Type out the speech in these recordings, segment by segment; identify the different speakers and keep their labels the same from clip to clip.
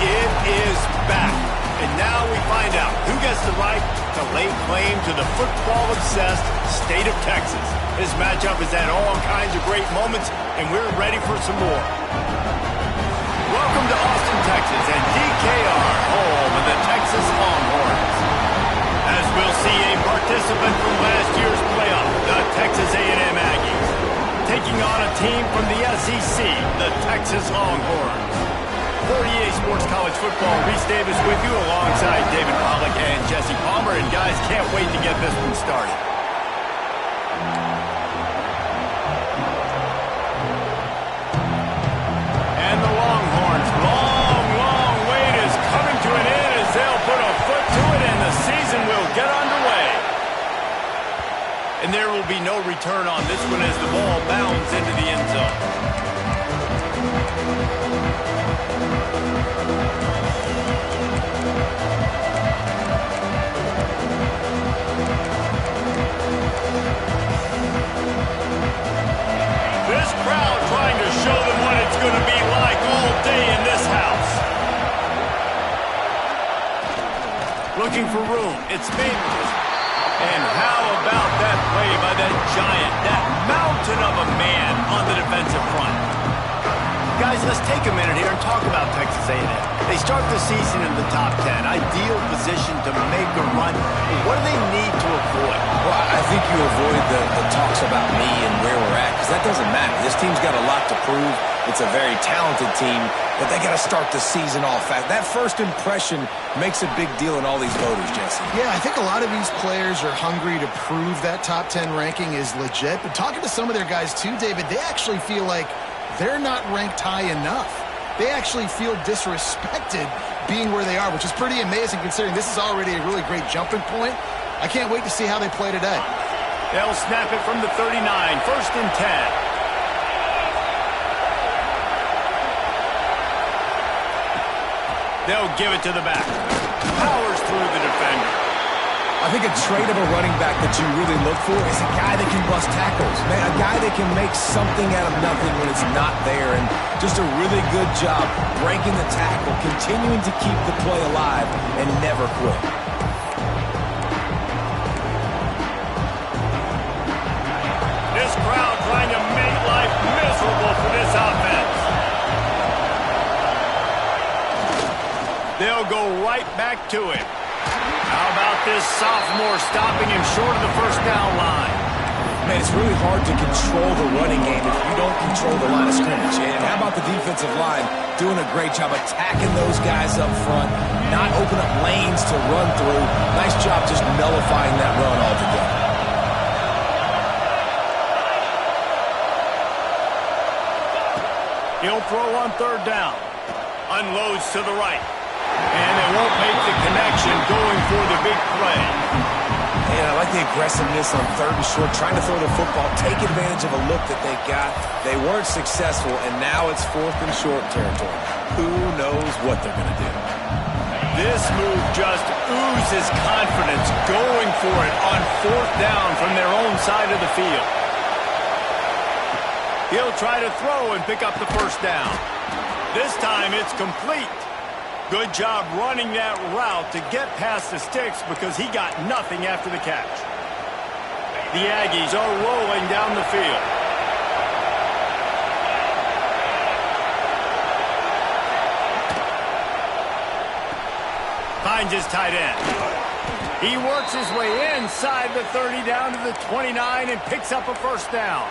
Speaker 1: It is back. And now we find out who gets the right to lay claim to the football-obsessed state of Texas. This matchup has had all kinds of great moments, and we're ready for some more. Welcome to Austin, Texas, and DKR, home of the Texas Longhorns. As we'll see a participant from last year's playoff, the Texas A&M Aggies, taking on a team from the SEC, the Texas Longhorns. 48 Sports College Football, Reese Davis with you alongside David Pollack and Jesse Palmer. And guys, can't wait to get this one started. And the Longhorns' long wait is coming to an end as they'll put a foot to it and the season will get underway. And there will be no return on this one as the ball bounds into the end zone. This crowd trying to show them what it's going to be like all day in this house. Looking for room. It's Bates. And how about that play by that giant, that mountain of a man on the defensive front? Guys, let's take a minute here and talk about Texas A&M. They start the season in the top 10. Ideal position to make a run. What do they need to avoid?
Speaker 2: Well, I think you avoid the talks about me and where we're at, because that doesn't matter. This team's got a lot to prove. It's a very talented team, but they got to start the season off fast. That first impression makes a big deal in all these voters, Jesse.
Speaker 3: Yeah, I think a lot of these players are hungry to prove that top 10 ranking is legit. But talking to some of their guys too, David, they actually feel like they're not ranked high enough. They actually feel disrespected being where they are, which is pretty amazing considering this is already a really great jumping point. I can't wait to see how they play today.
Speaker 1: They'll snap it from the 39, 1st and 10. They'll give it to the back. Powers through the defender.
Speaker 2: I think a trait of a running back that you really look for is a guy that can bust tackles. Man, a guy that can make something out of nothing when it's not there. And just a really good job breaking the tackle, continuing to keep the play alive, and never quit.
Speaker 1: This crowd trying to make life miserable for this offense. They'll go right back to him. How about this sophomore stopping him short of the first down line?
Speaker 2: Man, it's really hard to control the running game if you don't control the line of scrimmage. And how about the defensive line doing a great job attacking those guys up front, not open up lanes to run through. Nice job just nullifying that run altogether.
Speaker 1: He'll throw on 3rd down. Unloads to the right. And they won't make the connection going for the big play.
Speaker 2: And I like the aggressiveness on 3rd and short, trying to throw the football, take advantage of a look that they got. They weren't successful, and now it's 4th and short territory. Who knows what they're going to do?
Speaker 1: This move just oozes confidence going for it on 4th down from their own side of the field. He'll try to throw and pick up the 1st down. This time it's complete. Good job running that route to get past the sticks because he got nothing after the catch. The Aggies are rolling down the field. Finds his tight end. He works his way inside the 30 down to the 29 and picks up a 1st down.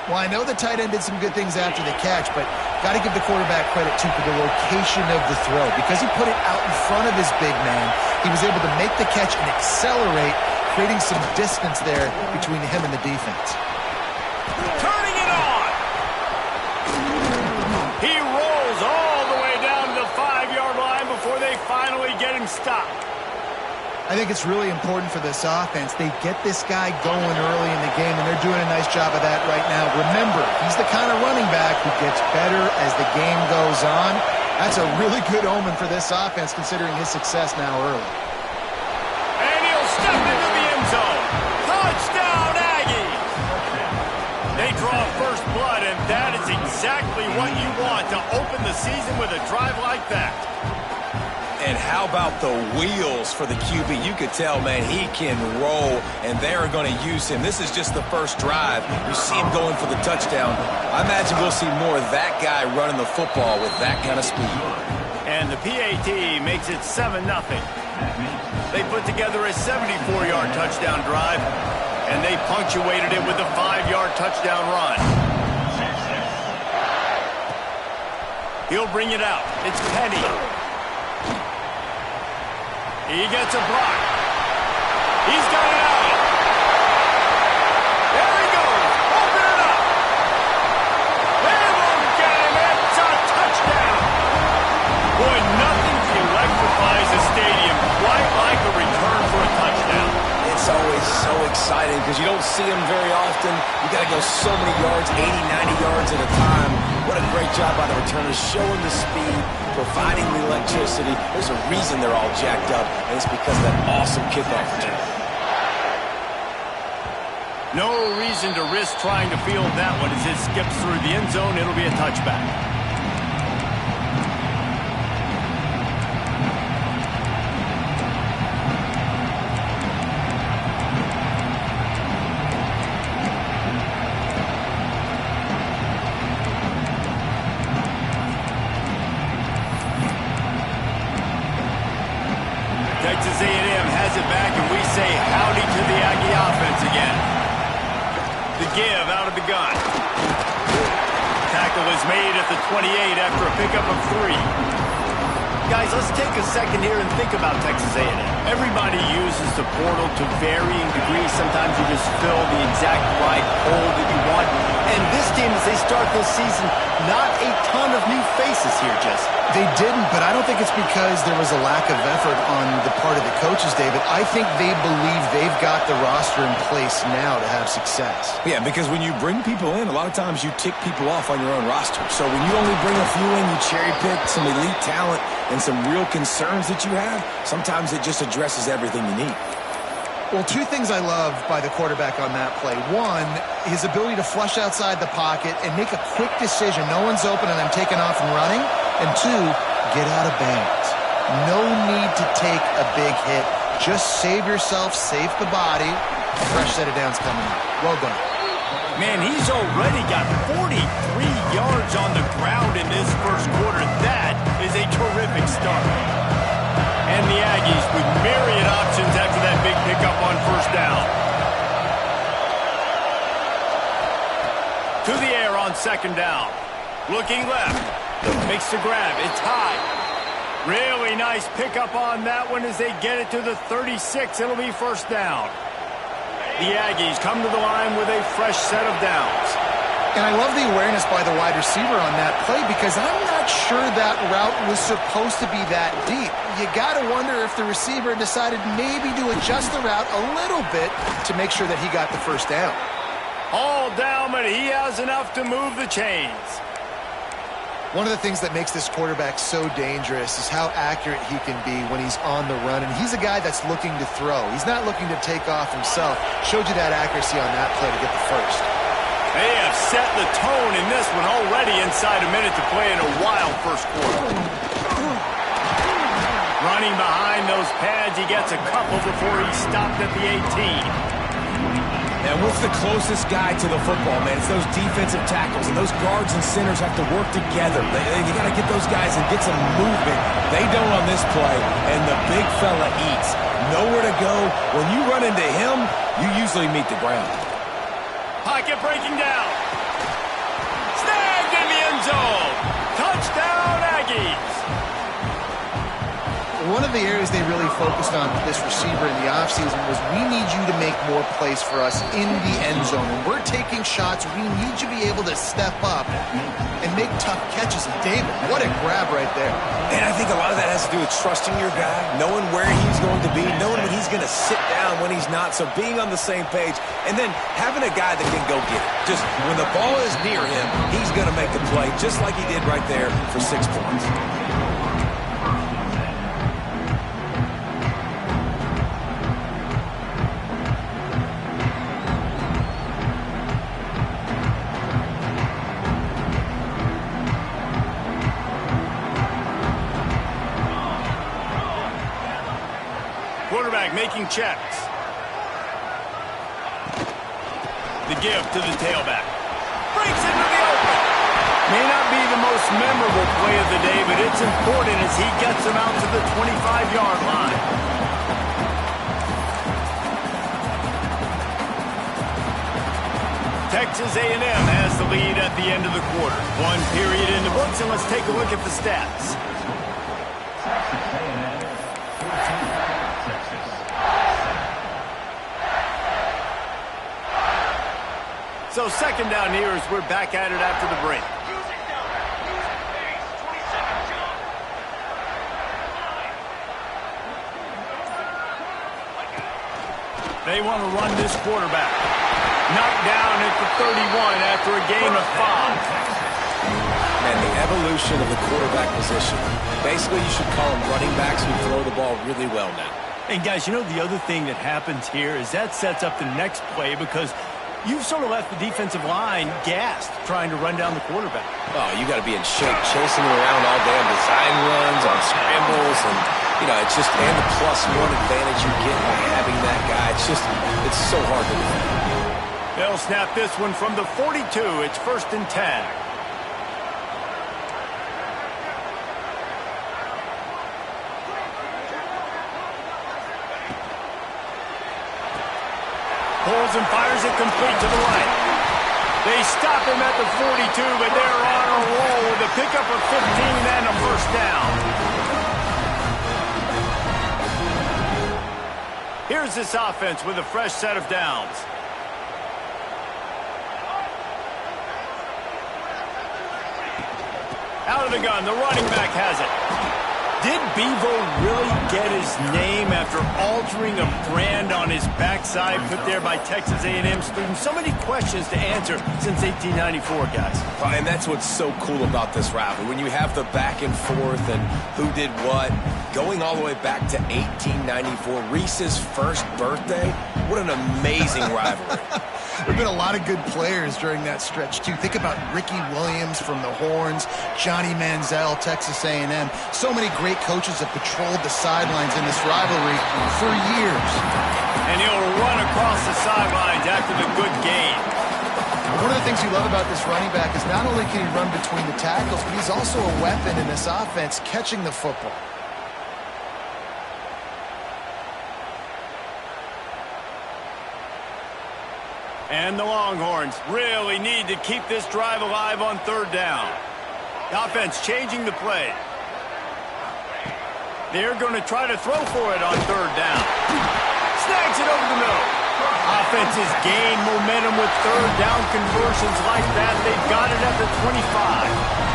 Speaker 3: Well, I know the tight end did some good things after the catch, but got to give the quarterback credit, too, for the location of the throw. Because he put it out in front of his big man, he was able to make the catch and accelerate, creating some distance there between him and the defense.
Speaker 1: Turning it on! He rolls all the way down to the 5-yard line before they finally get him stopped.
Speaker 3: I think it's really important for this offense. They get this guy going early in the game, and they're doing a nice job of that right now. Remember, he's the kind of running back who gets better as the game goes on. That's a really good omen for this offense, considering his success now early.
Speaker 1: And he'll step into the end zone. Touchdown, Aggies! They draw first blood, and that is exactly what you want to open the the season with a drive like that.
Speaker 2: And how about the wheels for the QB? You could tell, man, he can roll, and they are going to use him. This is just the first drive. You see him going for the touchdown. I imagine we'll see more of that guy running the football with that kind of speed.
Speaker 1: And the PAT makes it 7-0. They put together a 74-yard touchdown drive, and they punctuated it with a 5-yard touchdown run. He'll bring it out. It's Penny. He gets a block. He's got it out. There he goes. Open it up. They won't get him. It's a touchdown. Boy, nothing electrifies a stadium quite like a return for a touchdown.
Speaker 2: It's always so exciting because you don't see them very often. You got to go so many yards, 80, 90 yards at a time. What a great job by the returners, showing the speed, providing the electricity. There's a reason they're all jacked up, and it's because of that awesome kickoff return.
Speaker 1: No reason to risk trying to field that one. As it skips through the end zone, it'll be a touchback. Texas A&M has it back, and we say howdy to the Aggie offense again. The give out of the gun. Tackle is made at the 28 after a pickup of 3. Guys, let's take a second here and think about Texas A&M. Everybody uses the portal to varying degrees. Sometimes you just fill the exact right hole that you want. And this team, as they start this season, not a ton of new faces here, Jesse.
Speaker 3: They didn't, but I don't think it's because there was a lack of effort on the part of the coaches, David. I think they believe they've got the roster in place now to have success.
Speaker 2: Yeah, because when you bring people in, a lot of times you tick people off on your own roster. So when you only bring a few in, you cherry pick some elite talent and some real concerns that you have, sometimes it just addresses everything you need.
Speaker 3: Well, 2 things I love by the quarterback on that play. 1, his ability to flush outside the pocket and make a quick decision. No one's open and I'm taking off and running. And 2, get out of bounds. No need to take a big hit. Just save yourself, save the body. A fresh set of downs coming up. Well done.
Speaker 1: Man, he's already got 43 yards on the ground in this first quarter. That is a terrific start. And the Aggies with myriad options after that big pickup on first down. To the air on second down. Looking left. Makes the grab. It's high. Really nice pickup on that one as they get it to the 36. It'll be first down. The Aggies come to the line with a fresh set of downs.
Speaker 3: And I love the awareness by the wide receiver on that play because I'm not sure that route was supposed to be that deep. You got to wonder if the receiver decided maybe to adjust the route a little bit to make sure that he got the first down.
Speaker 1: All down, but he has enough to move the chains.
Speaker 3: One of the things that makes this quarterback so dangerous is how accurate he can be when he's on the run. And he's a guy that's looking to throw. He's not looking to take off himself. Showed you that accuracy on that play to get the first.
Speaker 1: They have set the tone in this one already inside a minute to play in a wild first quarter. Running behind those pads, he gets a couple before he stopped at the 18.
Speaker 2: And what's the closest guy to the football, man? It's those defensive tackles, and those guards and centers have to work together. You got to get those guys and get some movement. They don't on this play, and the big fella eats. Nowhere to go. When you run into him, you usually meet the ground.
Speaker 1: Pocket breaking down. Snagged in the end zone. Touchdown, Aggies.
Speaker 3: One of the areas they really focused on with this receiver in the offseason was we need you to make more plays for us in the end zone. When we're taking shots, we need you to be able to step up and make tough catches. And David, what a grab right there.
Speaker 2: And I think a lot of that has to do with trusting your guy, knowing where he's going to be, knowing when he's going to sit down, when he's not, so being on the same page, and then having a guy that can go get it. Just when the ball is near him, he's going to make the play, just like he did right there for 6 points.
Speaker 1: quarterback making checks. The give to the tailback. Breaks into the open. May not be the most memorable play of the day, but it's important as he gets him out to the 25-yard line. Texas A&M has the lead at the end of the quarter. One period in the books, and let's take a look at the stats. So second down here as we're back at it after the break. They want to run this quarterback. Knocked down at the 31 after a gain of 5.
Speaker 2: Man, the evolution of the quarterback position. Basically, you should call them running backs who throw the ball really well now.
Speaker 1: And guys, you know the other thing that happens here is that sets up the next play because you've sort of left the defensive line gassed trying to run down the quarterback.
Speaker 2: Oh, you got to be in shape, chasing him around all day on design runs, on scrambles, and, you know, it's just, and the +1 advantage you get by having that guy. It's so hard to defend.
Speaker 1: They'll snap this one from the 42. It's 1st and 10. Pulls and fires it complete to the right. They stop him at the 42, but they're on a roll with a pickup of 15 and a 1st down. Here's this offense with a fresh set of downs. Out of the gun, the running back has it. Did Bevo really get his name after altering a brand on his backside put there by Texas A&M students? So many questions to answer since 1894, guys.
Speaker 2: And that's what's so cool about this rivalry. When you have the back and forth and who did what, going all the way back to 1894, Reese's first birthday, what an amazing rivalry.
Speaker 3: There have been a lot of good players during that stretch, too. Think about Ricky Williams from the Horns, Johnny Manziel, Texas A&M. So many great coaches have patrolled the sidelines in this rivalry for years.
Speaker 1: And he'll run across the sidelines after the good game.
Speaker 3: One of the things you love about this running back is not only can he run between the tackles, but he's also a weapon in this offense, catching the football.
Speaker 1: And the Longhorns really need to keep this drive alive on 3rd down. The offense changing the play. They're going to try to throw for it on 3rd down. Snags it over the middle. Offense has gained momentum with 3rd down conversions like that. They've got it at the 25.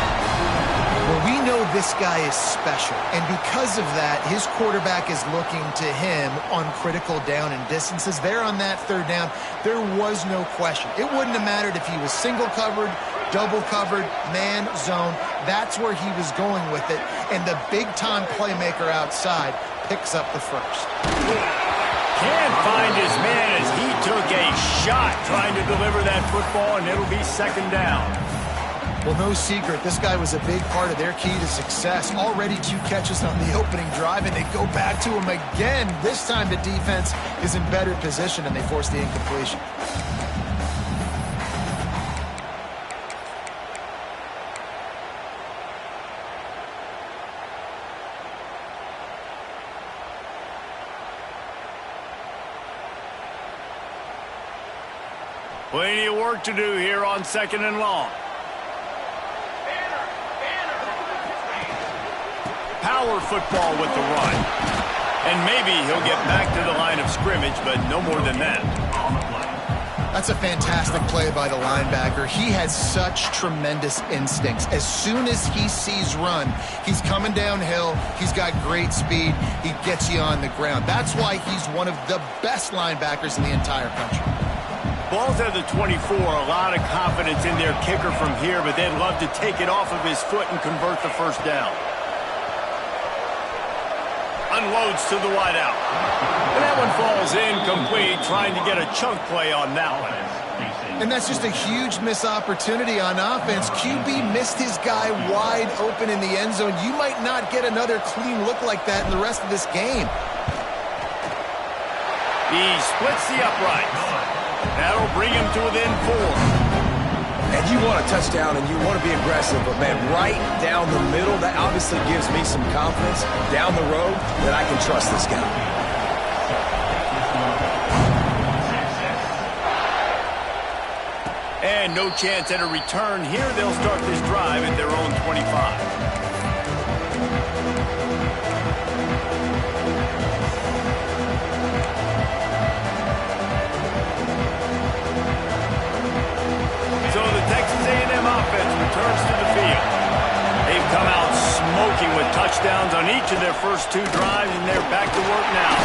Speaker 3: Well, we know this guy is special, and because of that, his quarterback is looking to him on critical down and distances. There on that 3rd down, there was no question. It wouldn't have mattered if he was single covered, double covered, man, zone. That's where he was going with it, and the big-time playmaker outside picks up the first.
Speaker 1: Can't find his man as he took a shot trying to deliver that football, and it'll be 2nd down.
Speaker 3: Well, no secret, this guy was a big part of their key to success. Already 2 catches on the opening drive, and they go back to him again. This time the defense is in better position, and they force the incompletion.
Speaker 1: Plenty of work to do here on 2nd and long. Power football with the run. And maybe he'll get back to the line of scrimmage, but no more than that.
Speaker 3: That's a fantastic play by the linebacker. He has such tremendous instincts. As soon as he sees run, he's coming downhill. He's got great speed. He gets you on the ground. That's why he's one of the best linebackers in the entire country.
Speaker 1: Ball's at the 24. A lot of confidence in their kicker from here, but they'd love to take it off of his foot and convert the 1st down. Unloads to the wideout. And that one falls incomplete, trying to get a chunk play on that one.
Speaker 3: And that's just a huge missed opportunity on offense. QB missed his guy wide open in the end zone. You might not get another clean look like that in the rest of this game.
Speaker 1: He splits the uprights. That'll bring him to within 4.
Speaker 2: And you want a touchdown and you want to be aggressive, but man, right down the middle, that obviously gives me some confidence down the road that I can trust this guy.
Speaker 1: And no chance at a return here. They'll start this drive at their own 25. Returns to the field. They've come out smoking with touchdowns on each of their first 2 drives, and they're back to work now.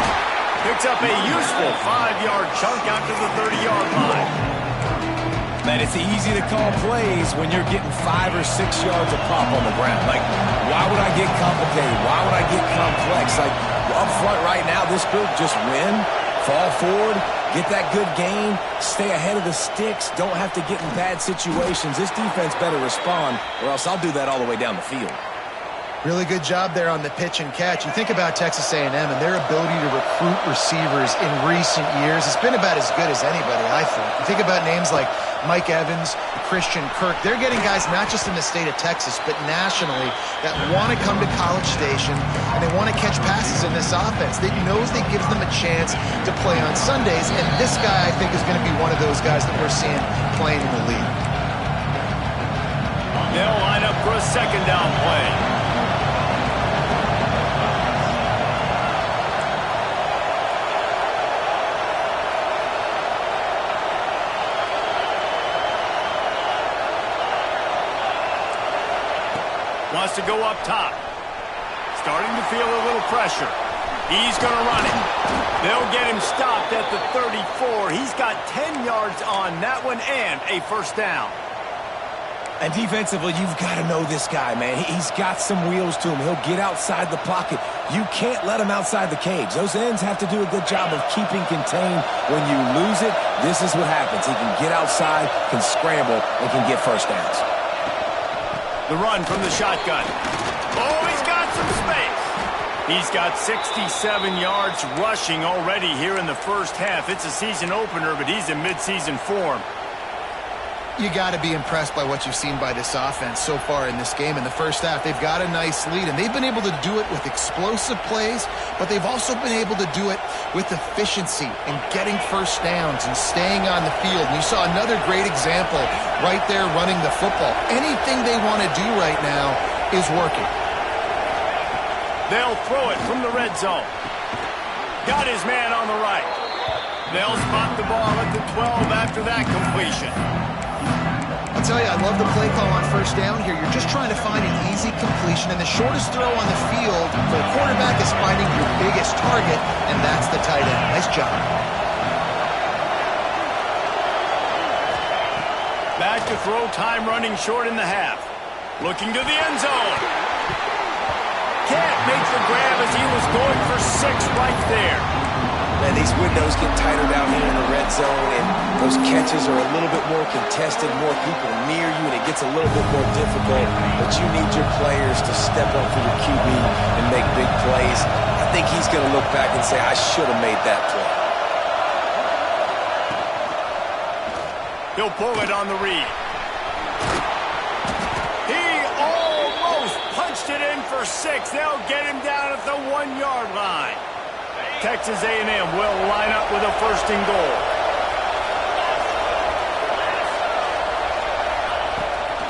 Speaker 1: Picks up a useful 5-yard chunk out to the 30-yard line.
Speaker 2: Man, it's easy to call plays when you're getting 5 or 6 yards of pop on the ground. Like, why would I get complicated? Why would I get complex? Like, up front right now, this group just win, fall forward, get that good gain, stay ahead of the sticks, don't have to get in bad situations. This defense better respond, or else I'll do that all the way down the field.
Speaker 3: Really good job there on the pitch and catch. You think about Texas A&M and their ability to recruit receivers in recent years. It's been about as good as anybody, I think. You think about names like Mike Evans, Christian Kirk. They're getting guys not just in the state of Texas, but nationally that want to come to College Station and they want to catch passes in this offense. They knows they gives them a chance to play on Sundays, and this guy, I think, is going to be one of those guys that we're seeing playing in the league.
Speaker 1: They'll line up for a second down play. Wants to go up top. Starting to feel a little pressure. He's going to run it. They'll get him stopped at the 34. He's got 10 yards on that one and a first down.
Speaker 2: And defensively, you've got to know this guy, man. He's got some wheels to him. He'll get outside the pocket. You can't let him outside the cage. Those ends have to do a good job of keeping contained. When you lose it, this is what happens. He can get outside, can scramble, and can get first downs.
Speaker 1: The run from the shotgun. Oh, he's got some space. He's got 67 yards rushing already here in the first half. It's a season opener, but he's in midseason form.
Speaker 3: You got to be impressed by what you've seen by this offense so far in this game. In the first half, they've got a nice lead, and they've been able to do it with explosive plays, but they've also been able to do it with efficiency and getting first downs and staying on the field. And you saw another great example right there running the football. Anything they want to do right now is working.
Speaker 1: They'll throw it from the red zone. Got his man on the right. They'll spot the ball at the 12 after that completion.
Speaker 3: I'll tell you, I love the play call on first down here. You're just trying to find an easy completion, and the shortest throw on the field for the quarterback is finding your biggest target, and that's the tight end. Nice job.
Speaker 1: Back to throw, time running short in the half. Looking to the end zone. Can't make the grab as he was going for 6 right there.
Speaker 2: Man, these windows get tighter down here in the red zone, and those catches are a little bit more contested, more people near you, and it gets a little bit more difficult. But you need your players to step up for your QB and make big plays. I think he's going to look back and say, I should have made that play.
Speaker 1: He'll pull it on the read. He almost punched it in for 6. They'll get him down at the 1-yard line. Texas A&M will line up with a first and goal.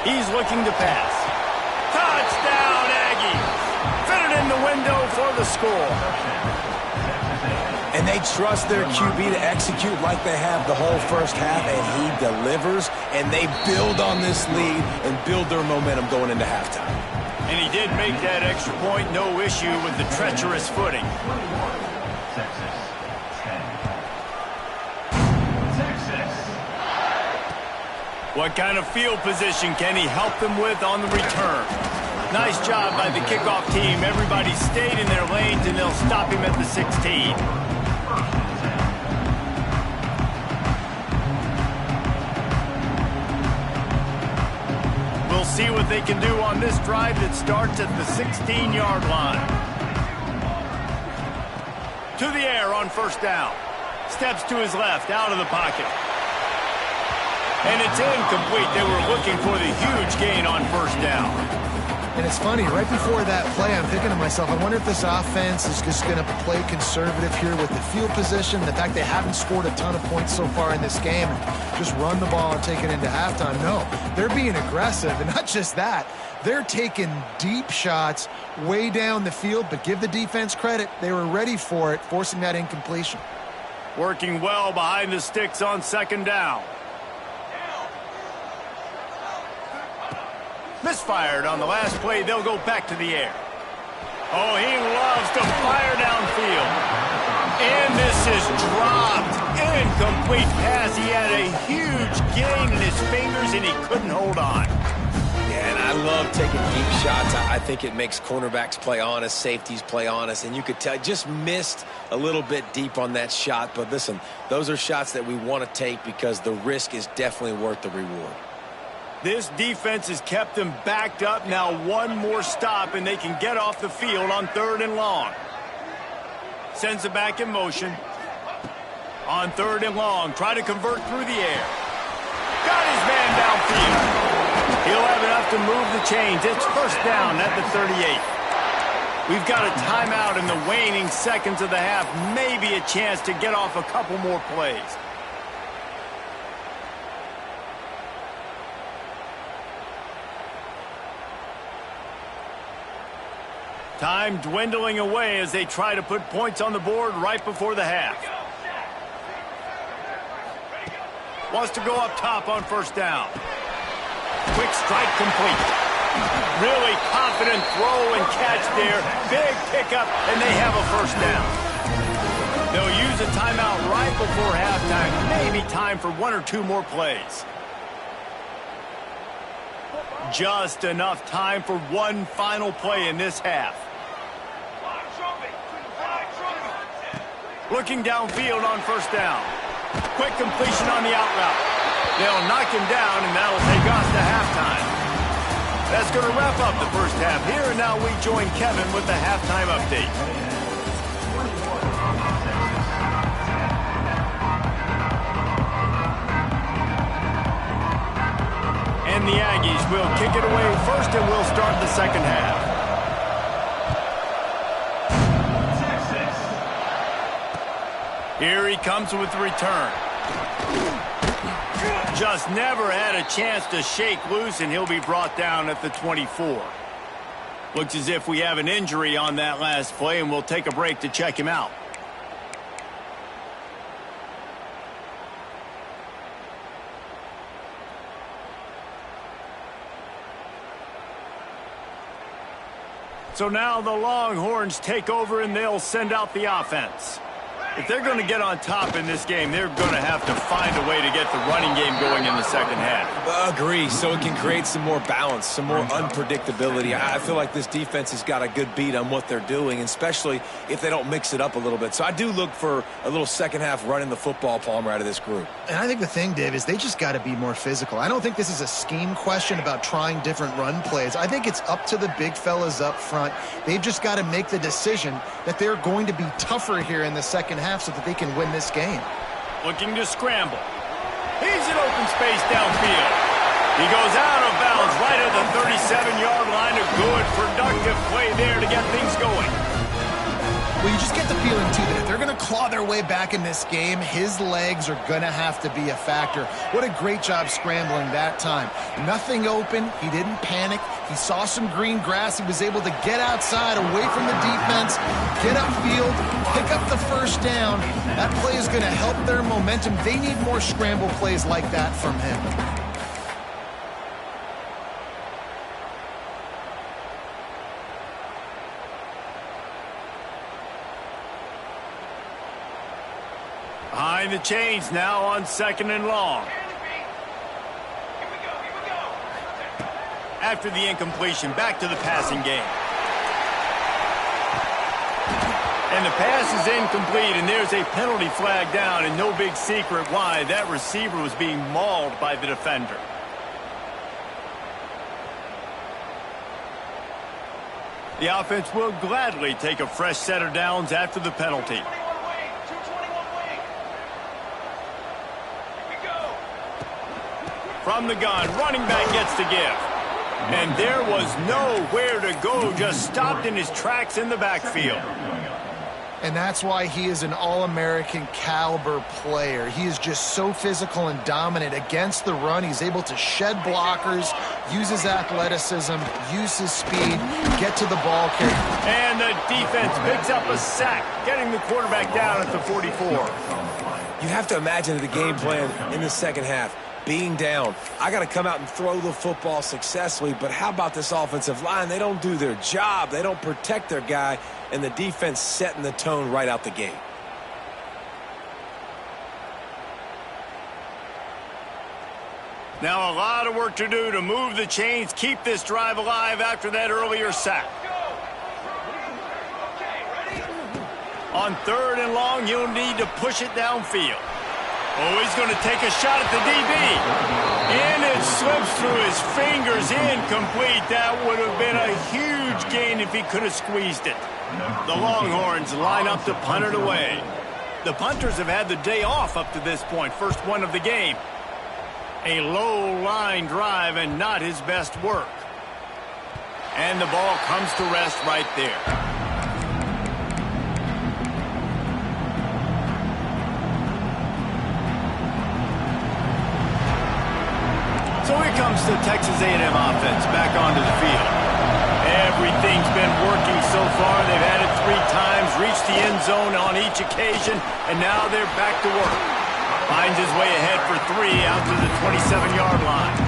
Speaker 1: He's looking to pass. Touchdown, Aggies! Fit it in the window for the score.
Speaker 2: And they trust their QB to execute like they have the whole first half, and he delivers, and they build on this lead and build their momentum going into halftime.
Speaker 1: And he did make that extra point, no issue with the treacherous footing. What kind of field position can he help them with on the return? Nice job by the kickoff team. Everybody stayed in their lanes, and they'll stop him at the 16. We'll see what they can do on this drive that starts at the 16-yard line. To the air on first down. Steps to his left, out of the pocket. And it's incomplete. They were looking for the huge gain on first down.
Speaker 3: And it's funny, right before that play, I'm thinking to myself, I wonder if this offense is just going to play conservative here with the field position, the fact they haven't scored a ton of points so far in this game, and just run the ball and take it into halftime. No, they're being aggressive, and not just that, they're taking deep shots way down the field, but give the defense credit. They were ready for it, forcing that incompletion.
Speaker 1: Working well behind the sticks on second down. Misfired on the last play. They'll go back to the air. Oh, he loves to fire downfield. And this is dropped. Incomplete pass. He had a huge gain in his fingers, and he couldn't hold on.
Speaker 2: Yeah, and I love taking deep shots. I think it makes cornerbacks play honest, safeties play honest, and you could tell just missed a little bit deep on that shot. But listen, those are shots that we want to take because the risk is definitely worth the reward.
Speaker 1: This defense has kept them backed up. Now one more stop, and they can get off the field on 3rd and long. Sends it back in motion. On 3rd and long, try to convert through the air. Got his man downfield. He'll have enough to move the chains. It's first down at the 38. We've got a timeout in the waning seconds of the half. Maybe a chance to get off a couple more plays. Time dwindling away as they try to put points on the board right before the half. Wants to go up top on first down. Quick strike complete. Really confident throw and catch there. Big pickup, and they have a first down. They'll use a timeout right before halftime. Maybe time for 1 or 2 more plays. Just enough time for one final play in this half. Looking downfield on first down. Quick completion on the out route. They'll knock him down, and that'll take us to halftime. That's going to wrap up the first half. Here and now we join Kevin with the halftime update. And the Aggies will kick it away first, and we'll start the second half. Here he comes with the return. Just never had a chance to shake loose, and he'll be brought down at the 24. Looks as if we have an injury on that last play, and we'll take a break to check him out. So now the Longhorns take over, and they'll send out the offense. If they're going to get on top in this game, they're going to have to find a way to get the running game going in the second half.
Speaker 2: Agree, so it can create some more balance, some more unpredictability. I feel like this defense has got a good beat on what they're doing, especially if they don't mix it up a little bit. So I do look for a little second half running the football, Palmer, out of this group.
Speaker 3: And I think the thing, Dave, is they just got to be more physical. I don't think this is a scheme question about trying different run plays. I think it's up to the big fellas up front. They've just got to make the decision that they're going to be tougher here in the second half so that they can win this game.
Speaker 1: Looking to scramble. He's in open space downfield. He goes out of bounds right at the 37-yard line. A good, productive play there to get things going.
Speaker 3: Well, you just get the feeling, too, that if they're going to claw their way back in this game, his legs are going to have to be a factor. What a great job scrambling that time. Nothing open. He didn't panic. He saw some green grass. He was able to get outside, away from the defense, get upfield, pick up the first down. That play is going to help their momentum. They need more scramble plays like that from him.
Speaker 1: Behind the chains now on second and long. After the incompletion, back to the passing game. And the pass is incomplete, and there's a penalty flag down, and no big secret why. That receiver was being mauled by the defender. The offense will gladly take a fresh set of downs after the penalty. From the gun, running back gets the give. And there was nowhere to go, just stopped in his tracks in the backfield.
Speaker 3: And that's why he is an All-American caliber player. He is just so physical and dominant against the run. He's able to shed blockers, use his athleticism, use his speed, get to the ball carrier.
Speaker 1: And the defense picks up a sack, getting the quarterback down at the 44.
Speaker 2: You have to imagine the game plan in the second half. Being down, I got to come out and throw the football successfully, but how about this offensive line? They don't do their job. They don't protect their guy, and the defense setting the tone right out the gate.
Speaker 1: Now a lot of work to do to move the chains, keep this drive alive after that earlier sack. On 3rd and long, you'll need to push it downfield. Oh, he's going to take a shot at the DB. And it slips through his fingers, incomplete. That would have been a huge gain if he could have squeezed it. The Longhorns line up to punt it away. The punters have had the day off up to this point, first one of the game. A low line drive and not his best work. And the ball comes to rest right there. So here comes the Texas A&M offense back onto the field. Everything's been working so far. They've had it 3 times, reached the end zone on each occasion, and now they're back to work. Finds his way ahead for 3 out to the 27-yard line.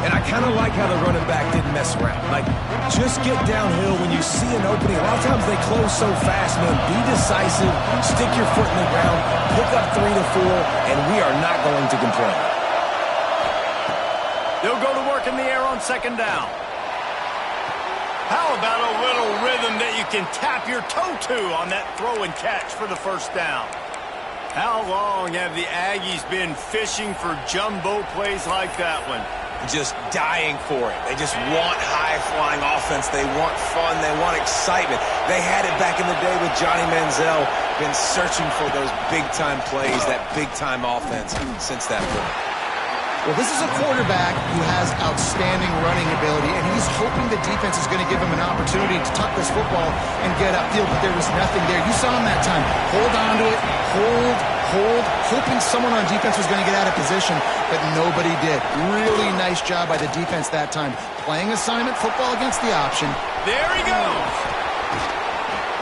Speaker 2: And I kind of like how the running back didn't mess around. Like, just get downhill when you see an opening. A lot of times they close so fast, man. Be decisive, stick your foot in the ground, pick up 3 to 4, and we are not going to complain.
Speaker 1: They'll go to work in the air on 2nd down. How about a little rhythm that you can tap your toe to on that throw and catch for the 1st down? How long have the Aggies been fishing for jumbo plays like that one?
Speaker 2: Just dying for it. They just want high-flying offense. They want fun. They want excitement. They had it back in the day with Johnny Manziel. Been searching for those big-time plays, that big-time offense since that point.
Speaker 3: Well, this is a quarterback who has outstanding running ability, and he's hoping the defense is going to give him an opportunity to tuck this football and get upfield, but there was nothing there. You saw him that time. Hold on to it, hold, hoping someone on defense was going to get out of position, but nobody did. Really nice job by the defense that time. Playing assignment football against the option.
Speaker 1: There he goes.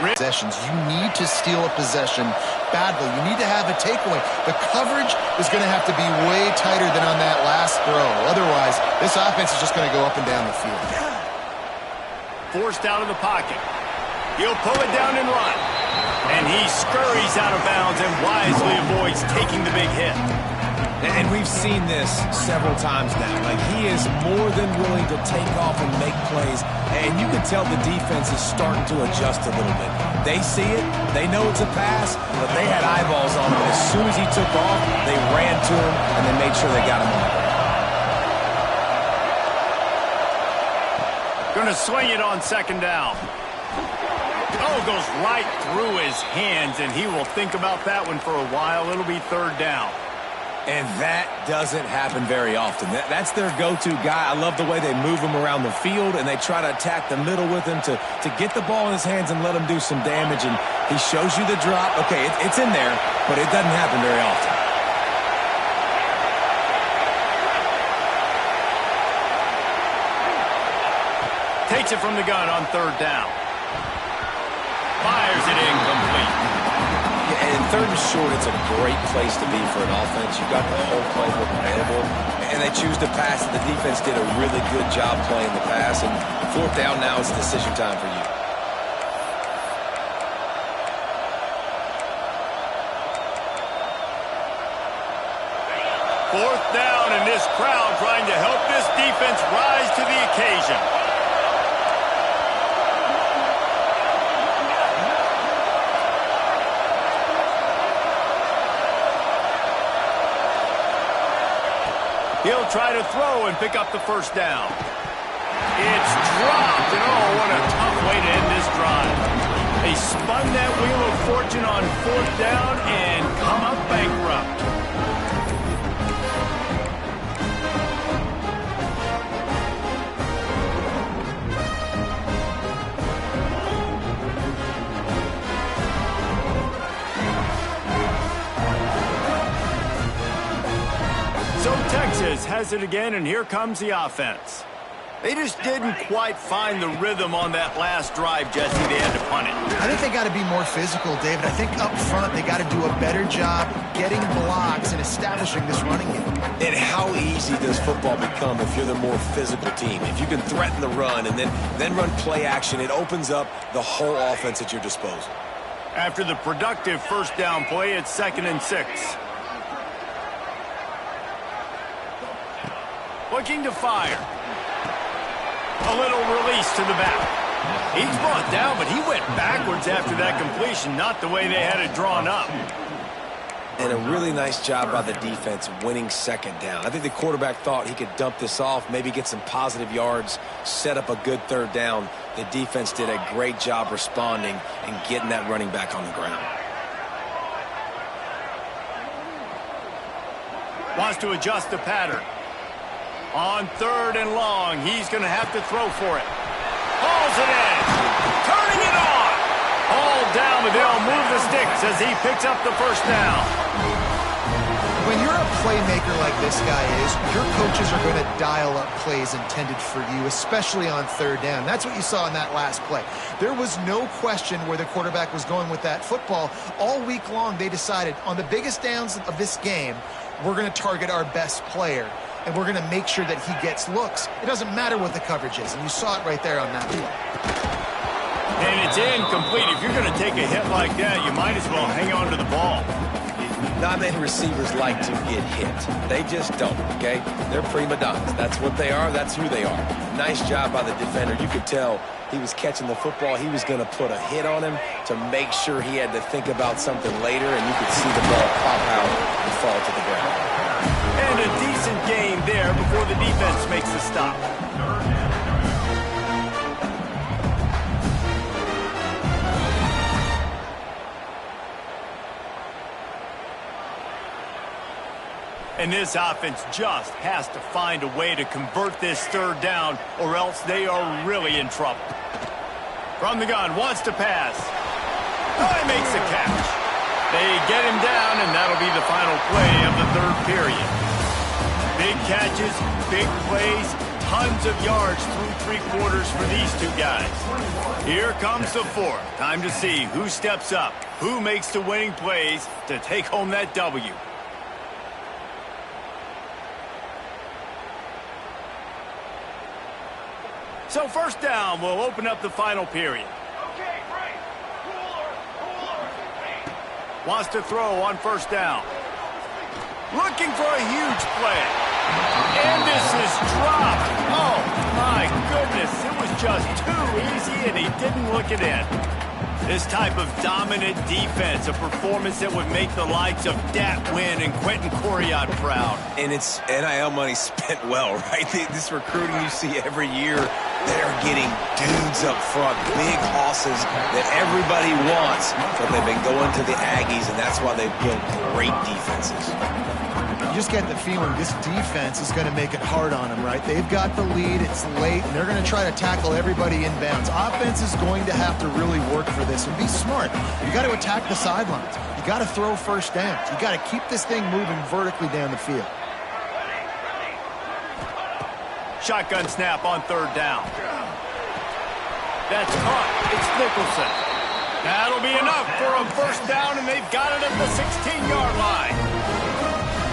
Speaker 3: Possessions. You need to steal a possession badly. You need to have a takeaway. The coverage is going to have to be way tighter than on that last throw. Otherwise, this offense is just going to go up and down the field.
Speaker 1: Forced out of the pocket. He'll pull it down and run. And he scurries out of bounds and wisely avoids taking the big hit.
Speaker 2: And we've seen this several times now. Like, he is more than willing to take off and make plays. And you can tell the defense is starting to adjust a little bit. They see it. They know it's a pass, but they had eyeballs on him. And as soon as he took off, they ran to him, and they made sure they got him on the ground.
Speaker 1: Going to swing it on 2nd down. Oh, goes right through his hands, and he will think about that one for a while. It'll be 3rd down.
Speaker 2: And that doesn't happen very often. That's their go-to guy. I love the way they move him around the field, and they try to attack the middle with him to get the ball in his hands and let him do some damage. And he shows you the drop. Okay, it's in there, but it doesn't happen very often.
Speaker 1: Takes it from the gun on 3rd down. Fires it incomplete.
Speaker 2: And 3rd and short, it's a great place to be for an offense. You've got the whole playbook available, and they choose to pass. The defense did a really good job playing the pass, and 4th down now is decision time for you.
Speaker 1: Fourth down, and this crowd trying to help this defense rise to the occasion. He'll try to throw and pick up the 1st down. It's dropped, and oh, what a tough way to end this drive. They spun that wheel of fortune on 4th down and come up bankrupt. Texas has it again, and here comes the offense. They just didn't quite find the rhythm on that last drive, Jesse. They had to punt it.
Speaker 3: I think they got to be more physical, David. I think up front they got to do a better job getting blocks and establishing this running game.
Speaker 2: And how easy does football become if you're the more physical team? If you can threaten the run and then run play action, it opens up the whole offense at your disposal.
Speaker 1: After the productive first down play, it's 2nd and 6. Looking to fire. A little release to the back. He's brought down, but he went backwards after that completion, not the way they had it drawn up.
Speaker 2: And a really nice job by the defense winning 2nd down. I think the quarterback thought he could dump this off, maybe get some positive yards, set up a good 3rd down. The defense did a great job responding and getting that running back on the ground.
Speaker 1: Wants to adjust the pattern. On 3rd and long, he's going to have to throw for it. Hauls it in. Turning it on. All down, but they'll move the sticks as he picks up the first down.
Speaker 3: When you're a playmaker like this guy is, your coaches are going to dial up plays intended for you, especially on 3rd down. That's what you saw in that last play. There was no question where the quarterback was going with that football. All week long, they decided on the biggest downs of this game, we're going to target our best player, and we're going to make sure that he gets looks. It doesn't matter what the coverage is, and you saw it right there on that play.
Speaker 1: And it's incomplete. If you're going to take a hit like that, you might as well hang on to the ball.
Speaker 2: Not many receivers like to get hit. They just don't, okay? They're prima donnas. That's what they are. That's who they are. Nice job by the defender. You could tell he was catching the football. He was going to put a hit on him to make sure he had to think about something later, and you could see the ball pop out and fall to the ground.
Speaker 1: And a decent gain there before the defense makes the stop. And this offense just has to find a way to convert this 3rd down, or else they are really in trouble. From the gun, wants to pass. Oh, he makes the catch. They get him down, and that'll be the final play of the 3rd period. Big catches, big plays, tons of yards through 3 quarters for these two guys. Here comes the 4th. Time to see who steps up, who makes the winning plays to take home that W. So 1st down will open up the final period.
Speaker 4: Okay, break.
Speaker 1: Wants to throw on 1st down. Looking for a huge play. And this is dropped. Oh, my goodness. It was just too easy, and he didn't look it in. This type of dominant defense, a performance that would make the likes of Dat Wynn and Quentin Coriat proud.
Speaker 2: And it's NIL money spent well, right? This recruiting you see every year, they're getting dudes up front, big hosses that everybody wants, but they've been going to the Aggies, and that's why they've built great defenses.
Speaker 3: You just get the feeling this defense is going to make it hard on them, right? They've got the lead, it's late, and they're going to try to tackle everybody inbounds. Offense is going to have to really work for this and be smart. You got to attack the sidelines. You got to throw 1st downs. You got to keep this thing moving vertically down the field.
Speaker 1: Shotgun snap on 3rd down. That's caught. It's Nicholson. That'll be enough for a 1st down, and they've got it at the 16-yard line.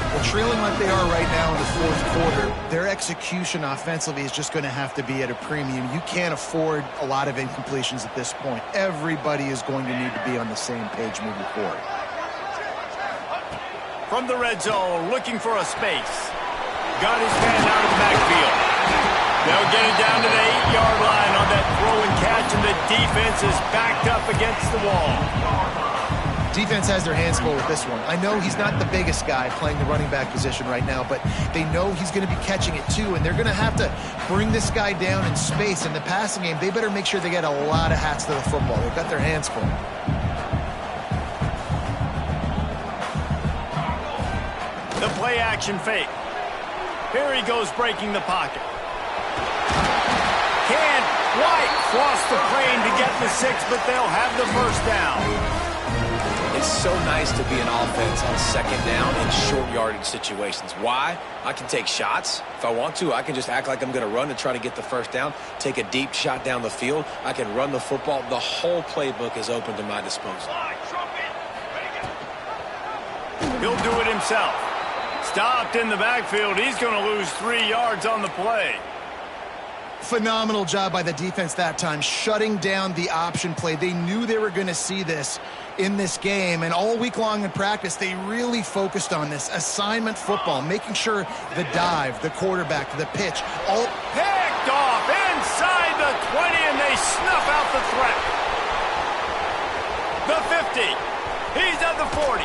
Speaker 3: Well, trailing like they are right now in the 4th quarter, their execution offensively is just going to have to be at a premium. You can't afford a lot of incompletions at this point. Everybody is going to need to be on the same page moving forward.
Speaker 1: From the red zone, looking for a space. Got his man out of the backfield. They'll get it down to the 8-yard line on that throw and catch, and the defense is backed up against the wall.
Speaker 3: Defense has their hands full with this one. I know he's not the biggest guy playing the running back position right now, but they know he's going to be catching it too, and they're going to have to bring this guy down in space. In the passing game, they better make sure they get a lot of hats to the football. They've got their hands full.
Speaker 1: The play-action fake. Here he goes breaking the pocket. Can White cross the plane to get the 6, but they'll have the 1st down.
Speaker 2: It's so nice to be an offense on second down in short yardage situations. Why? I can take shots. If I want to, I can just act like I'm going to run and try to get the first down, take a deep shot down the field. I can run the football. The whole playbook is open to my disposal.
Speaker 1: He'll do it himself. Stopped in the backfield. He's going to lose 3 yards on the play.
Speaker 3: Phenomenal job by the defense that time, shutting down the option play. They knew they were going to see this in this game, and all week long in practice, they really focused on this assignment football, making sure the dive, the quarterback, the pitch, all
Speaker 1: picked off inside the 20, and they snuff out the threat. The 50. He's at the 40.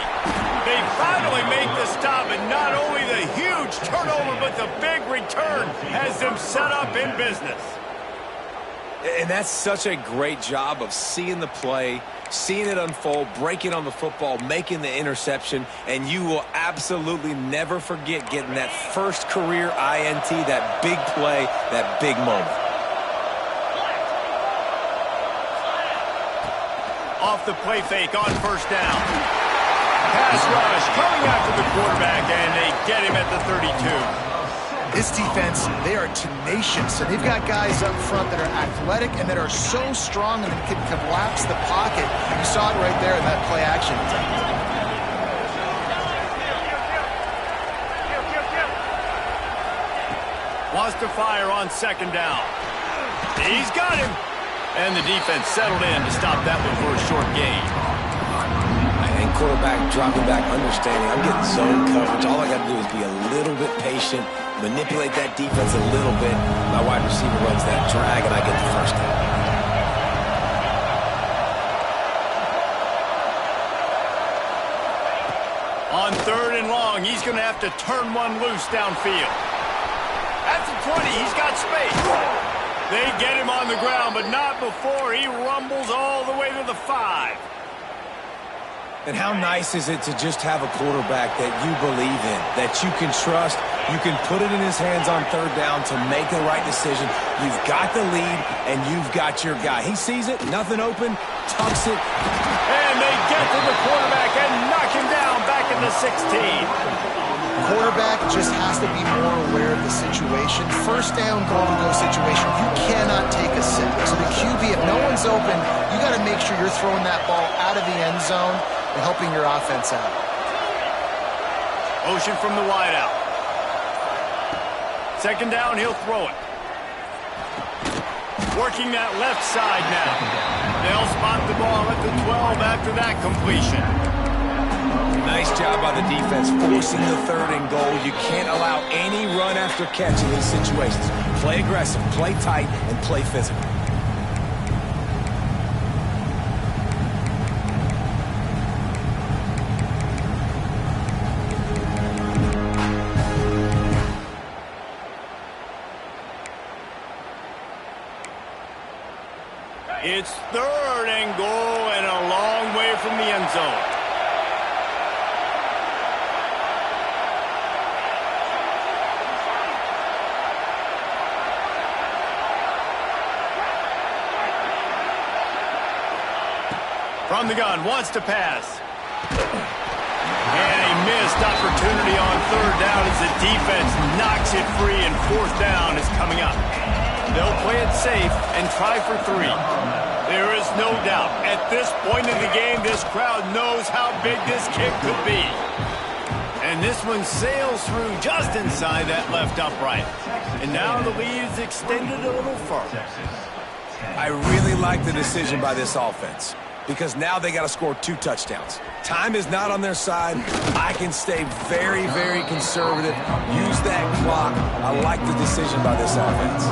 Speaker 1: They finally make the stop, and not only the huge turnover, but the big return has them set up in business.
Speaker 2: And that's such a great job of seeing the play, seeing it unfold, breaking on the football, making the interception, and you will absolutely never forget getting that first career INT, that big play, that big moment.
Speaker 1: Off the play fake on first down. Pass rush coming after the quarterback, and they get him at the 32.
Speaker 3: This defense, they are tenacious, and they've got guys up front that are athletic and that are so strong and that can collapse the pocket. You saw it right there in that play action attempt.
Speaker 1: Wants to fire on second down. He's got him. And the defense settled in to stop that one for a short gain.
Speaker 2: And quarterback dropping back, understanding I'm getting zone coverage. All I got to do is be a little bit patient, manipulate that defense a little bit. My wide receiver runs that drag, and I get the first down.
Speaker 1: On third and long, he's going to have to turn one loose downfield. At the 20, he's got space. They get him on the ground, but not before he rumbles all the way to the 5.
Speaker 2: And how nice is it to just have a quarterback that you believe in, that you can trust, you can put it in his hands on third down to make the right decision. You've got the lead, and you've got your guy. He sees it, nothing open, tucks it.
Speaker 1: And they get to the quarterback and knock him down back in the 16.
Speaker 3: Quarterback just has to be more aware of the situation. First down, goal-to-go situation, you cannot take a sack. So the QB, if no one's open, you got to make sure you're throwing that ball out of the end zone and helping your offense out.
Speaker 1: Motion from the wideout. Second down, he'll throw it. Working that left side now. They'll spot the ball at the 12 after that completion.
Speaker 2: Nice job by the defense forcing the third and goal. You can't allow any run after catch in these situations. Play aggressive, play tight, and play physical.
Speaker 1: It's third and goal and a long way from the end zone. From the gun, wants to pass. And a missed opportunity on third down as the defense knocks it free, and fourth down is coming up. They'll play it safe and try for 3. There is no doubt, at this point in the game, this crowd knows how big this kick could be. And this one sails through just inside that left upright. And now the lead is extended a little further.
Speaker 2: I really like the decision by this offense, because now they got to score 2 touchdowns. Time is not on their side. I can stay very, very conservative, use that clock. I like the decision by this offense.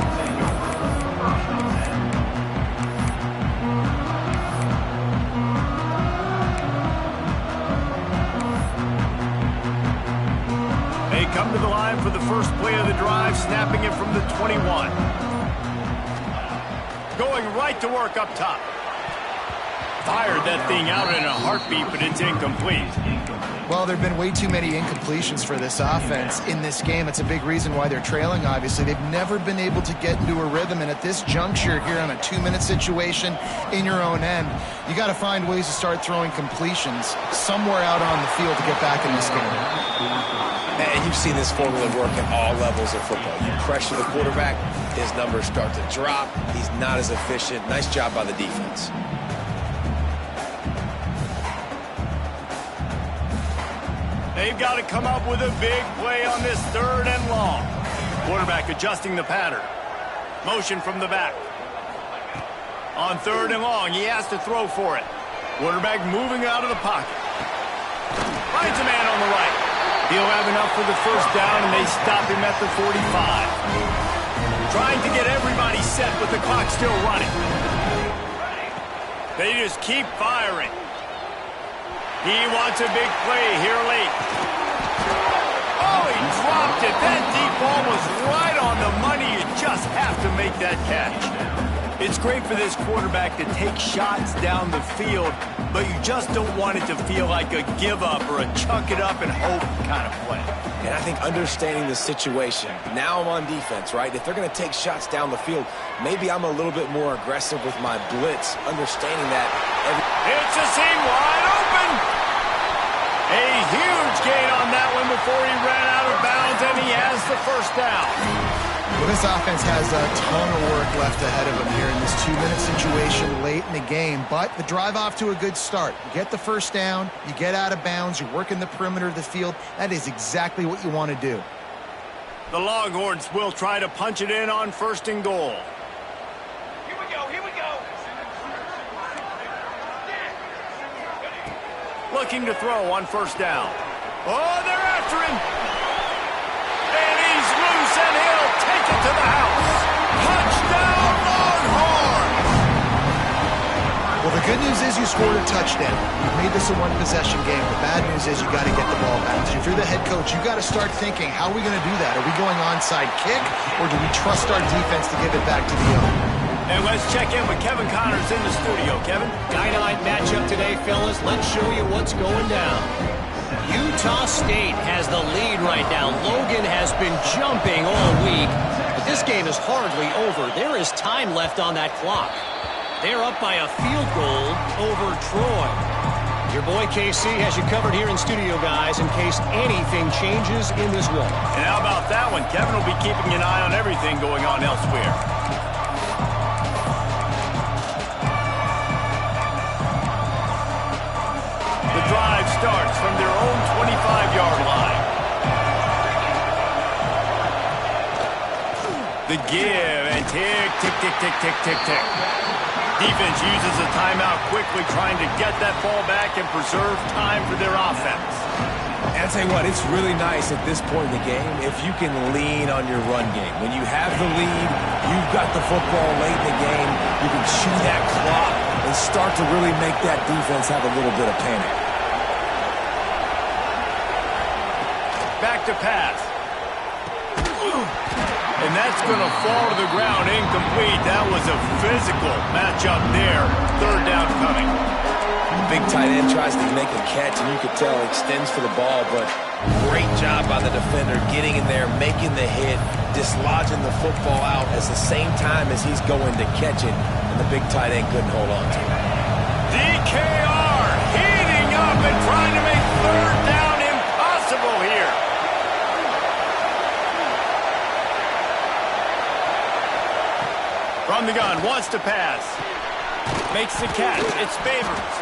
Speaker 1: They come to the line for the first play of the drive, snapping it from the 21. Going right to work up top. fired that thing out in a heartbeat, but it's incomplete.
Speaker 3: Well, there have been way too many incompletions for this offense in this game. It's a big reason why they're trailing, obviously. They've never been able to get into a rhythm, and at this juncture here on a 2-minute situation in your own end, you got to find ways to start throwing completions somewhere out on the field to get back in this game.
Speaker 2: And you've seen this formula work at all levels of football. You pressure the quarterback, his numbers start to drop. He's not as efficient. Nice job by the defense.
Speaker 1: They've got to come up with a big play on this 3rd and long. Quarterback adjusting the pattern. Motion from the back. On 3rd and long, he has to throw for it. Quarterback moving out of the pocket. Finds a man on the right. He'll have enough for the 1st down, and they stop him at the 45. Trying to get everybody set with the clock still running. They just keep firing. He wants a big play here late. Oh, he dropped it. That deep ball was right on the money. You just have to make that catch. It's great for this quarterback to take shots down the field, but you just don't want it to feel like a give-up or a chuck it up and hope kind of play.
Speaker 2: And I think understanding the situation, now I'm on defense, right? If they're going to take shots down the field, maybe I'm a little bit more aggressive with my blitz, understanding that.
Speaker 1: It's a seam wide open. A huge gain on that one before he ran out of bounds, and he has the 1st down.
Speaker 3: Well, this offense has a ton of work left ahead of them here in this 2-minute situation late in the game, but the drive off to a good start. You get the 1st down, you get out of bounds, you work in the perimeter of the field. That is exactly what you want to do.
Speaker 1: The Longhorns will try to punch it in on 1st and goal.
Speaker 4: Here we go, here we go.
Speaker 1: Looking to throw on 1st down. Oh, they're after him. And he's loose, and he'll take it to the house. Touchdown, Longhorns!
Speaker 3: Well, the good news is you scored a touchdown. You've made this a one-possession game. The bad news is you got to get the ball back. So if you're the head coach, you got to start thinking, how are we going to do that? Are we going onside kick, or do we trust our defense to give it back to the owner?
Speaker 1: And let's check in with Kevin Connors in the studio. Kevin?
Speaker 5: Dynamite matchup today, fellas. Let's show you what's going down. Utah State has the lead right now. Logan has been jumping all week, but this game is hardly over. There is time left on that clock. They're up by a field goal over Troy. Your boy KC has you covered here in studio, guys, in case anything changes in this one.
Speaker 1: And how about that one? Kevin will be keeping an eye on everything going on elsewhere. The drive starts from their own 25-yard line. The give and tick, tick, tick, tick, tick, tick, tick. Defense uses a timeout quickly, trying to get that ball back and preserve time for their offense.
Speaker 2: And I'll tell you what, it's really nice at this point in the game if you can lean on your run game. When you have the lead, you've got the football late in the game, you can chew that clock and start to really make that defense have a little bit of panic.
Speaker 1: Back to pass. And that's going to fall to the ground incomplete. That was a physical matchup there. 3rd down coming.
Speaker 2: The big tight end tries to make a catch, and you could tell extends for the ball, but great job by the defender getting in there, making the hit, dislodging the football out at the same time as he's going to catch it, and the big tight end couldn't hold on to it.
Speaker 1: DKR heating up and trying to make 3rd down impossible here. From the gun, wants to pass. Makes the catch. It's Favors.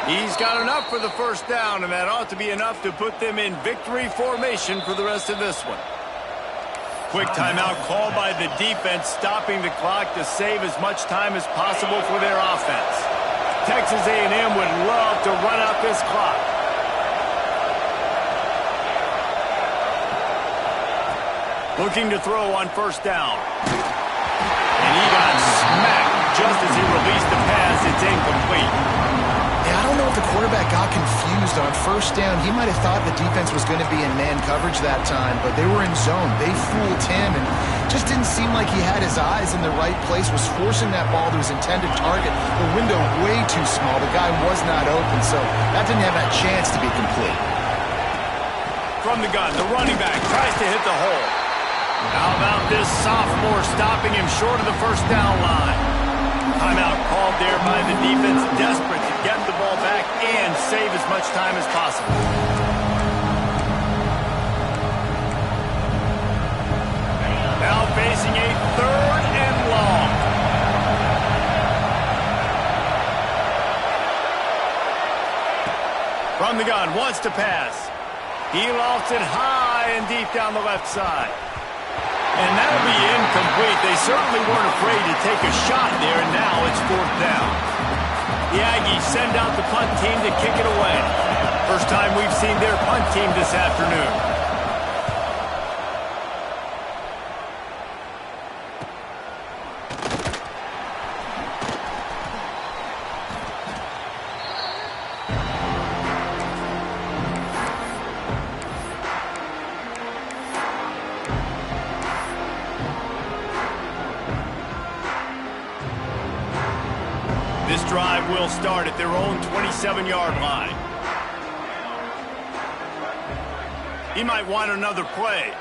Speaker 1: He's got enough for the 1st down, and that ought to be enough to put them in victory formation for the rest of this one. Quick timeout called by the defense, stopping the clock to save as much time as possible for their offense. Texas A&M would love to run out this clock. Looking to throw on 1st down. And he got smacked just as he released the pass. It's incomplete.
Speaker 3: Yeah, I don't know if the quarterback got confused on first down, he might have thought the defense was going to be in man coverage that time, but they were in zone. They fooled him and just didn't seem like he had his eyes in the right place, was forcing that ball to his intended target. The window way too small. The guy was not open, so that didn't have that chance to be complete.
Speaker 1: From the gun, the running back tries to hit the hole. How about this sophomore stopping him short of the first down line? Timeout called there by the defense, desperate to get the ball back and save as much time as possible. Now facing a 3rd and long. From the gun, wants to pass. He lofts it high and deep down the left side. And that'll be incomplete. They certainly weren't afraid to take a shot there, and now it's 4th down. The Aggies send out the punt team to kick it away. First time we've seen their punt team this afternoon. This drive will start at their own 27-yard line. He might want another play.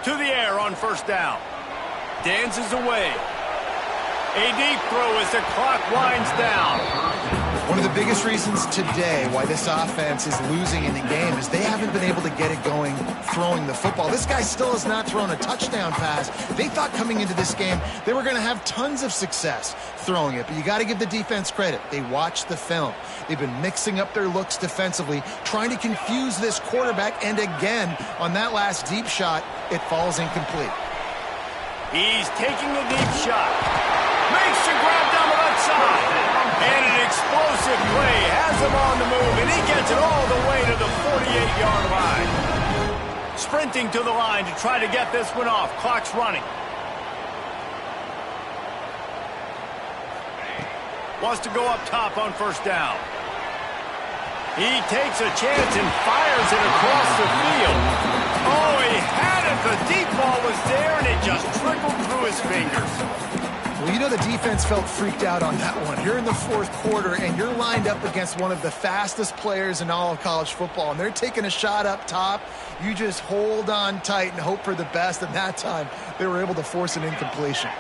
Speaker 1: To the air on first down. Dances away. A deep throw as the clock winds down.
Speaker 3: One of the biggest reasons today why this offense is losing in the game is they haven't been able to get it going throwing the football. This guy still has not thrown a touchdown pass. They thought coming into this game they were going to have tons of success throwing it, but you got to give the defense credit. They watched the film. They've been mixing up their looks defensively, trying to confuse this quarterback, and again, on that last deep shot, it falls incomplete.
Speaker 1: He's taking a deep shot. Makes the grab down the left side. And an explosive play has him on the move, and he gets it all the way to the 48-yard line. Sprinting to the line to try to get this one off. Clock's running. Wants to go up top on first down. He takes a chance and fires it across the field. Oh, he had it. The deep ball was there, and it just trickled through his fingers.
Speaker 3: Well, you know the defense felt freaked out on that one. You're in the 4th quarter, and you're lined up against one of the fastest players in all of college football, and they're taking a shot up top. You just hold on tight and hope for the best, and that time they were able to force an incompletion.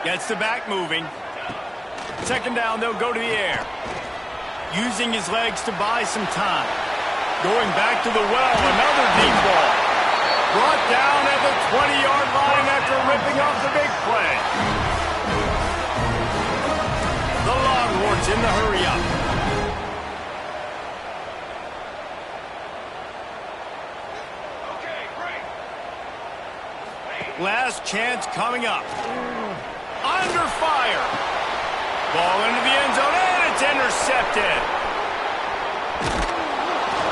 Speaker 1: Gets the back moving. Second down, they'll go to the air. Using his legs to buy some time. Going back to the well, another deep ball. Brought down at the 20-yard line after ripping off the big play. The Longhorns in the hurry-up. Last chance coming up. Under fire. Ball into the end zone, and it's intercepted.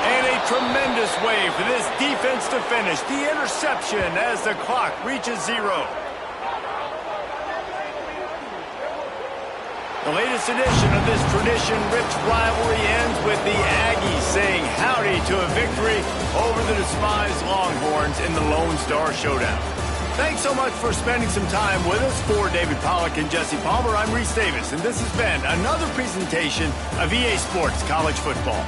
Speaker 1: And a tremendous way for this defense to finish. The interception as the clock reaches 0. The latest edition of this tradition-rich rivalry ends with the Aggies saying howdy to a victory over the despised Longhorns in the Lone Star Showdown. Thanks so much for spending some time with us. For David Pollack and Jesse Palmer, I'm Reese Davis, and this has been another presentation of EA Sports College Football.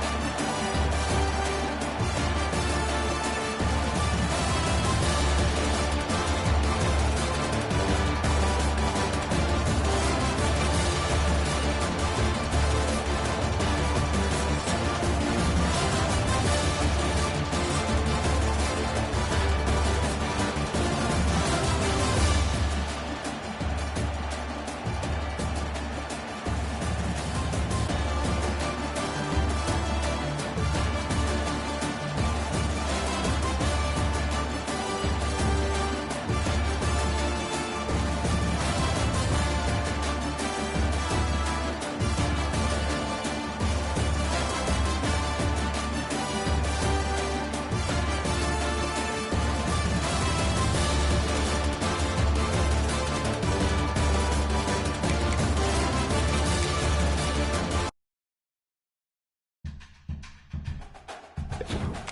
Speaker 3: drive.